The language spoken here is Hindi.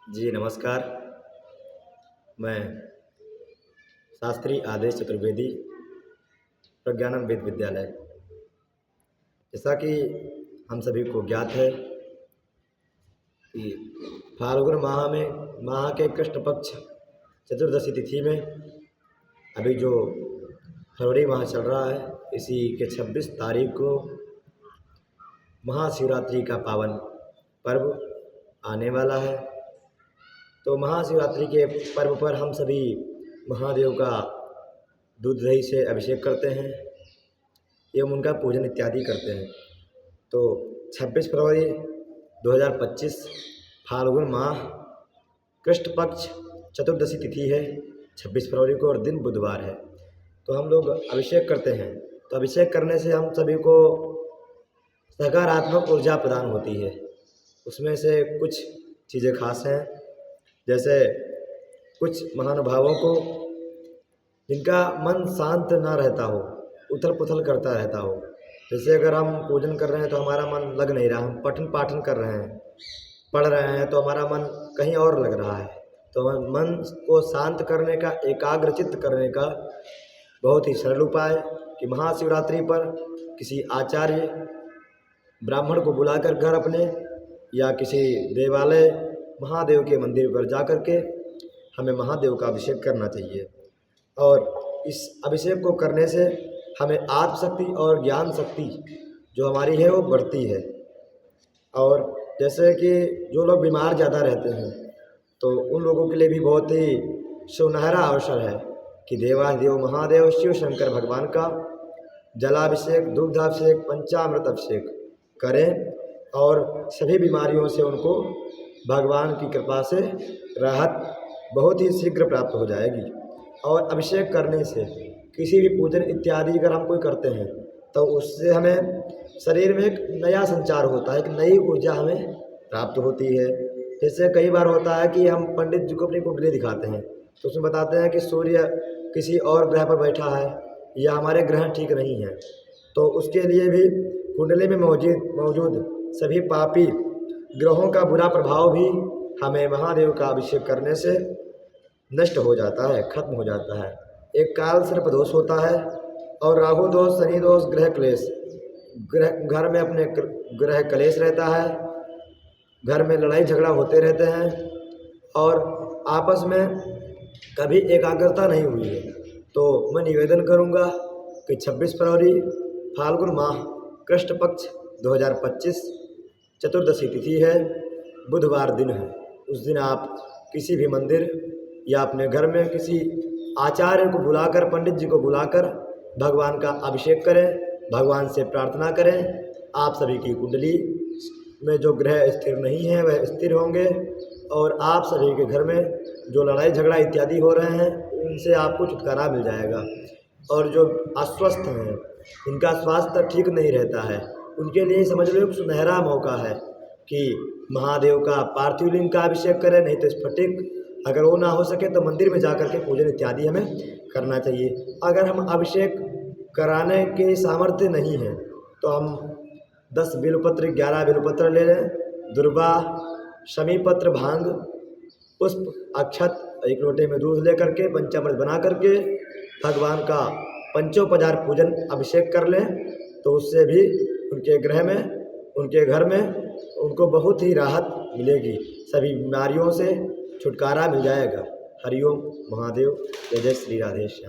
जी नमस्कार। मैं शास्त्री आदेश चतुर्वेदी, प्रज्ञानम वेद विद्यालय। जैसा कि हम सभी को ज्ञात है कि फाल्गुन माह के कृष्ण पक्ष चतुर्दशी तिथि में अभी जो फरवरी माह चल रहा है, इसी के 26 तारीख को महाशिवरात्रि का पावन पर्व आने वाला है। तो महाशिवरात्रि के पर्व पर हम सभी महादेव का दूध दही से अभिषेक करते हैं एवं उनका पूजन इत्यादि करते हैं। तो 26 फरवरी 2025 फाल्गुन माह कृष्ण पक्ष चतुर्दशी तिथि है 26 फरवरी को, और दिन बुधवार है। तो हम लोग अभिषेक करते हैं। तो अभिषेक करने से हम सभी को सकारात्मक ऊर्जा प्रदान होती है। उसमें से कुछ चीज़ें खास हैं, जैसे कुछ महानुभावों को जिनका मन शांत ना रहता हो, उथल पुथल करता रहता हो, जैसे अगर हम पूजन कर रहे हैं तो हमारा मन लग नहीं रहा, हम पठन पाठन कर रहे हैं, पढ़ रहे हैं तो हमारा मन कहीं और लग रहा है। तो मन को शांत करने का, एकाग्रचित्त करने का बहुत ही सरल उपाय कि महाशिवरात्रि पर किसी आचार्य ब्राह्मण को बुलाकर घर अपने या किसी देवालय महादेव के मंदिर पर जा कर के हमें महादेव का अभिषेक करना चाहिए। और इस अभिषेक को करने से हमें आत्मशक्ति और ज्ञान शक्ति जो हमारी है वो बढ़ती है। और जैसे कि जो लोग बीमार ज़्यादा रहते हैं तो उन लोगों के लिए भी बहुत ही सुनहरा अवसर है कि देवाधिदेव महादेव शिव शंकर भगवान का जलाभिषेक, दुग्धाभिषेक, पंचामृत अभिषेक करें और सभी बीमारियों से उनको भगवान की कृपा से राहत बहुत ही शीघ्र प्राप्त हो जाएगी। और अभिषेक करने से किसी भी पूजन इत्यादि अगर हम कोई करते हैं तो उससे हमें शरीर में एक नया संचार होता है, एक नई ऊर्जा हमें प्राप्त होती है। जैसे कई बार होता है कि हम पंडित जी को अपनी कुंडली दिखाते हैं तो उसमें बताते हैं कि सूर्य किसी और ग्रह पर बैठा है या हमारे ग्रह ठीक नहीं है, तो उसके लिए भी कुंडली में मौजूद सभी पापी ग्रहों का बुरा प्रभाव भी हमें महादेव का अभिषेक करने से नष्ट हो जाता है, खत्म हो जाता है। एक काल सर्प दोष होता है और राहु दोष, शनि दोष, ग्रह क्लेश, घर में अपने ग्रह क्लेश रहता है, घर में लड़ाई झगड़ा होते रहते हैं और आपस में कभी एकाग्रता नहीं हुई है। तो मैं निवेदन करूंगा कि 26 फरवरी फाल्गुन माह कृष्ण पक्ष 2025 चतुर्दशी तिथि है, बुधवार दिन है। उस दिन आप किसी भी मंदिर या अपने घर में किसी आचार्य को बुलाकर, पंडित जी को बुलाकर भगवान का अभिषेक करें, भगवान से प्रार्थना करें। आप सभी की कुंडली में जो ग्रह स्थिर नहीं है वह स्थिर होंगे और आप सभी के घर में जो लड़ाई झगड़ा इत्यादि हो रहे हैं उनसे आपको छुटकारा मिल जाएगा। और जो अस्वस्थ हैं, इनका स्वास्थ्य ठीक नहीं रहता है, उनके लिए समझ लो एक सुनहरा मौका है कि महादेव का पार्थिव लिंग का अभिषेक करें, नहीं तो स्फटिक, अगर वो ना हो सके तो मंदिर में जाकर के पूजन इत्यादि हमें करना चाहिए। अगर हम अभिषेक कराने के सामर्थ्य नहीं है तो हम 10 बिल्वपत्र, 11 बिल्वपत्र ले लें, दुर्वा, शमी पत्र, भांग, पुष्प, अक्षत, एक लोटे में दूध ले करके पंचामृत बना करके भगवान का पंचोपचार पूजन अभिषेक कर लें, तो उससे भी उनके ग्रह में, उनके घर में उनको बहुत ही राहत मिलेगी, सभी बीमारियों से छुटकारा मिल जाएगा। हरिओम महादेव। जय जय श्री राधेश्याम।